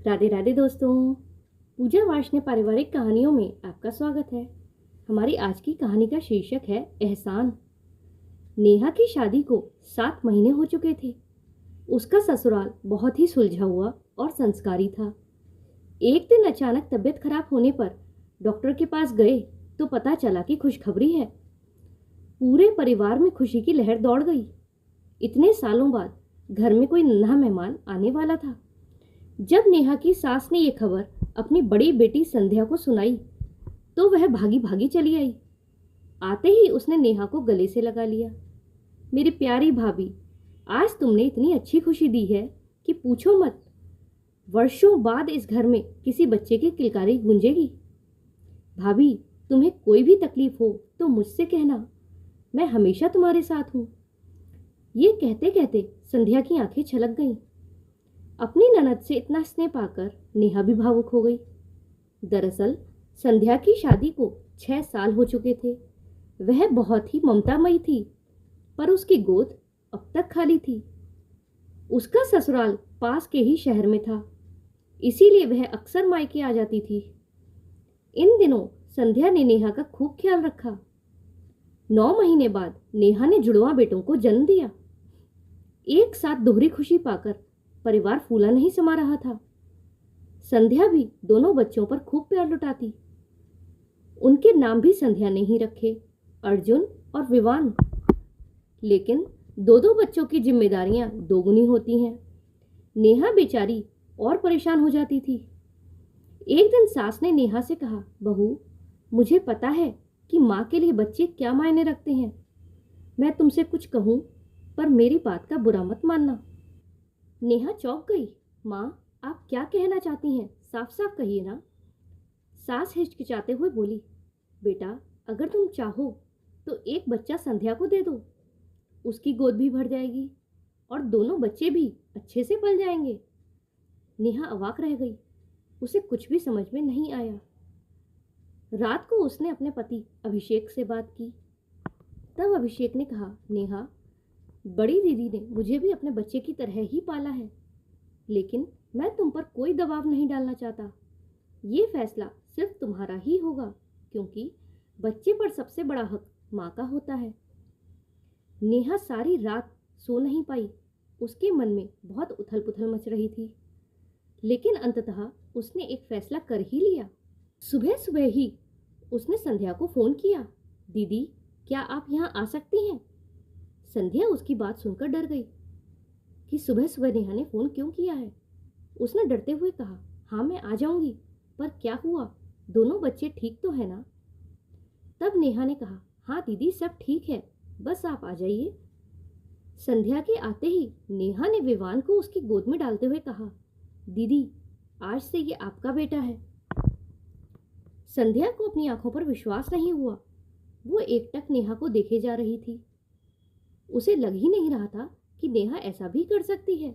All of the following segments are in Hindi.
राधे राधे दोस्तों। पूजा वार्ष्णेय पारिवारिक कहानियों में आपका स्वागत है। हमारी आज की कहानी का शीर्षक है एहसान। नेहा की शादी को 7 महीने हो चुके थे। उसका ससुराल बहुत ही सुलझा हुआ और संस्कारी था। एक दिन अचानक तबीयत खराब होने पर डॉक्टर के पास गए तो पता चला कि खुशखबरी है। पूरे परिवार में खुशी की लहर दौड़ गई। इतने सालों बाद घर में कोई नन्हा मेहमान आने वाला था। जब नेहा की सास ने यह खबर अपनी बड़ी बेटी संध्या को सुनाई तो वह भागी भागी चली आई। आते ही उसने नेहा को गले से लगा लिया। मेरी प्यारी भाभी, आज तुमने इतनी अच्छी खुशी दी है कि पूछो मत। वर्षों बाद इस घर में किसी बच्चे की किलकारी गूंजेगी। भाभी, तुम्हें कोई भी तकलीफ हो तो मुझसे कहना, मैं हमेशा तुम्हारे साथ हूं। ये कहते कहते संध्या की आंखें छलक गईं। अपनी ननद से इतना स्नेह पाकर नेहा भी भावुक हो गई। दरअसल संध्या की शादी को 6 साल हो चुके थे। वह बहुत ही ममतामयी थी, पर उसकी गोद अब तक खाली थी। उसका ससुराल पास के ही शहर में था, इसीलिए वह अक्सर मायके आ जाती थी। इन दिनों संध्या ने नेहा का खूब ख्याल रखा। 9 महीने बाद नेहा ने जुड़वा बेटों को जन्म दिया। एक साथ दोहरी खुशी पाकर परिवार फूला नहीं समा रहा था। संध्या भी दोनों बच्चों पर खूब प्यार लुटाती। उनके नाम भी संध्या ने ही रखे, अर्जुन और विवान। लेकिन दो दो बच्चों की जिम्मेदारियां दोगुनी होती हैं। नेहा बेचारी और परेशान हो जाती थी। एक दिन सास ने नेहा से कहा, बहू, मुझे पता है कि माँ के लिए बच्चे क्या मायने रखते हैं। मैं तुमसे कुछ कहूँ पर मेरी बात का बुरा मत मानना। नेहा चौंक गई। माँ, आप क्या कहना चाहती हैं? साफ साफ कहिए ना। सास हिचकिचाते हुए बोली, बेटा, अगर तुम चाहो तो एक बच्चा संध्या को दे दो। उसकी गोद भी भर जाएगी और दोनों बच्चे भी अच्छे से पल जाएंगे। नेहा अवाक रह गई। उसे कुछ भी समझ में नहीं आया। रात को उसने अपने पति अभिषेक से बात की। तब अभिषेक ने कहा, नेहा, बड़ी दीदी ने मुझे भी अपने बच्चे की तरह ही पाला है, लेकिन मैं तुम पर कोई दबाव नहीं डालना चाहता। ये फैसला सिर्फ तुम्हारा ही होगा, क्योंकि बच्चे पर सबसे बड़ा हक माँ का होता है। नेहा सारी रात सो नहीं पाई। उसके मन में बहुत उथल पुथल मच रही थी, लेकिन अंततः उसने एक फैसला कर ही लिया। सुबह सुबह ही उसने संध्या को फोन किया। दीदी, क्या आप यहाँ आ सकती हैं? संध्या उसकी बात सुनकर डर गई कि सुबह सुबह नेहा ने फोन क्यों किया है। उसने डरते हुए कहा, हाँ मैं आ जाऊंगी, पर क्या हुआ? दोनों बच्चे ठीक तो है ना? तब नेहा ने कहा, हाँ दीदी, सब ठीक है, बस आप आ जाइए। संध्या के आते ही नेहा ने विवान को उसकी गोद में डालते हुए कहा, दीदी, आज से ये आपका बेटा है। संध्या को अपनी आंखों पर विश्वास नहीं हुआ। वो एकटक नेहा को देखे जा रही थी। उसे लग ही नहीं रहा था कि नेहा ऐसा भी कर सकती है।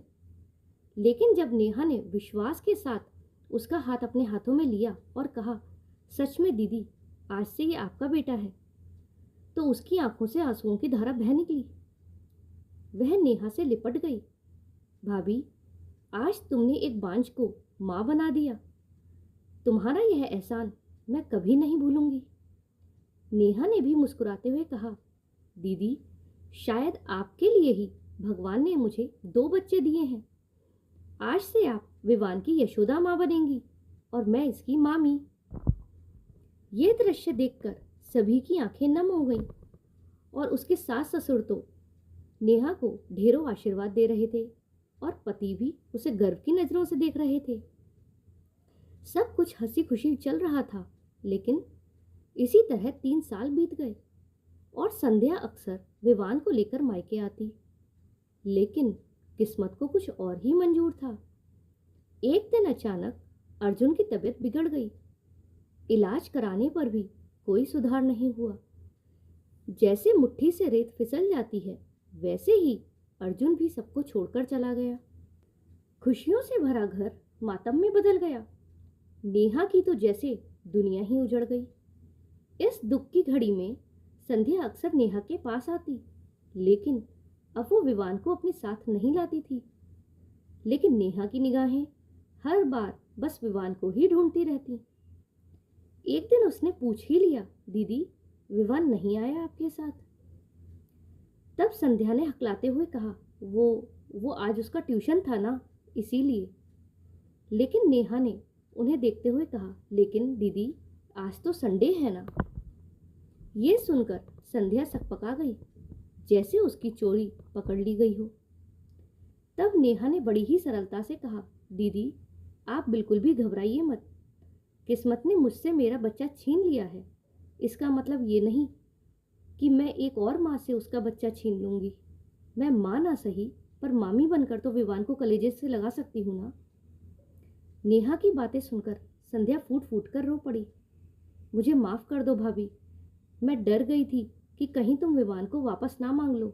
लेकिन जब नेहा ने विश्वास के साथ उसका हाथ अपने हाथों में लिया और कहा, सच में दीदी, आज से ये आपका बेटा है, तो उसकी आंखों से आंसुओं की धारा बह निकली। वह नेहा से लिपट गई। भाभी, आज तुमने एक बांझ को माँ बना दिया। तुम्हारा यह एहसान मैं कभी नहीं भूलूंगी। नेहा ने भी मुस्कुराते हुए कहा, दीदी, शायद आपके लिए ही भगवान ने मुझे 2 बच्चे दिए हैं। आज से आप विवान की यशोदा माँ बनेंगी और मैं इसकी मामी। ये दृश्य देखकर सभी की आंखें नम हो गईं और उसके सास ससुर तो नेहा को ढेरों आशीर्वाद दे रहे थे और पति भी उसे गर्व की नजरों से देख रहे थे। सब कुछ हंसी खुशी चल रहा था, लेकिन इसी तरह 3 साल बीत गए और संध्या अक्सर विवान को लेकर मायके आती। लेकिन किस्मत को कुछ और ही मंजूर था। एक दिन अचानक अर्जुन की तबीयत बिगड़ गई। इलाज कराने पर भी कोई सुधार नहीं हुआ। जैसे मुट्ठी से रेत फिसल जाती है, वैसे ही अर्जुन भी सबको छोड़कर चला गया। खुशियों से भरा घर मातम में बदल गया। नेहा की तो जैसे दुनिया ही उजड़ गई। इस दुख की घड़ी में संध्या अक्सर नेहा के पास आती, लेकिन अब वो विवान को अपने साथ नहीं लाती थी। लेकिन नेहा की निगाहें हर बार बस विवान को ही ढूंढती रहती। एक दिन उसने पूछ ही लिया, दीदी विवान नहीं आया आपके साथ? तब संध्या ने हकलाते हुए कहा, वो आज उसका ट्यूशन था ना, इसीलिए। लेकिन नेहा ने उन्हें देखते हुए कहा, लेकिन दीदी आज तो संडे है ना। ये सुनकर संध्या सकपका गई, जैसे उसकी चोरी पकड़ ली गई हो। तब नेहा ने बड़ी ही सरलता से कहा, दीदी आप बिल्कुल भी घबराइए मत। किस्मत ने मुझसे मेरा बच्चा छीन लिया है। इसका मतलब ये नहीं कि मैं एक और माँ से उसका बच्चा छीन लूंगी। मैं माँ ना सही, पर मामी बनकर तो विवान को कलेजे से लगा सकती हूँ ना। नेहा की बातें सुनकर संध्या फूट फूट कर रो पड़ी। मुझे माफ कर दो भाभी, मैं डर गई थी कि कहीं तुम विवान को वापस ना मांग लो,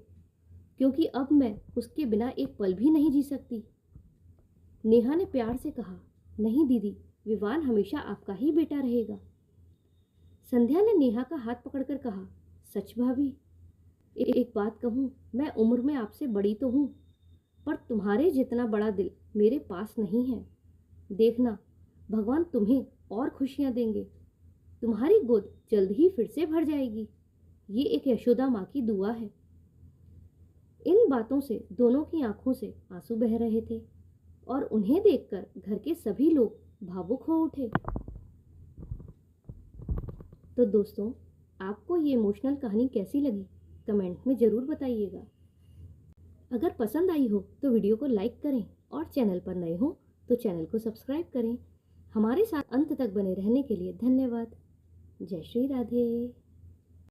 क्योंकि अब मैं उसके बिना एक पल भी नहीं जी सकती। नेहा ने प्यार से कहा, नहीं दीदी, विवान हमेशा आपका ही बेटा रहेगा। संध्या ने नेहा का हाथ पकड़कर कहा, सच भाभी, एक बात कहूँ, मैं उम्र में आपसे बड़ी तो हूँ, पर तुम्हारे जितना बड़ा दिल मेरे पास नहीं है। देखना, भगवान तुम्हें और खुशियाँ देंगे। तुम्हारी गोद जल्द ही फिर से भर जाएगी। ये एक यशोदा माँ की दुआ है। इन बातों से दोनों की आंखों से आंसू बह रहे थे और उन्हें देखकर घर के सभी लोग भावुक हो उठे। तो दोस्तों, आपको ये इमोशनल कहानी कैसी लगी, कमेंट में ज़रूर बताइएगा। अगर पसंद आई हो तो वीडियो को लाइक करें और चैनल पर नए हो तो चैनल को सब्सक्राइब करें। हमारे साथ अंत तक बने रहने के लिए धन्यवाद। जय श्री राधे।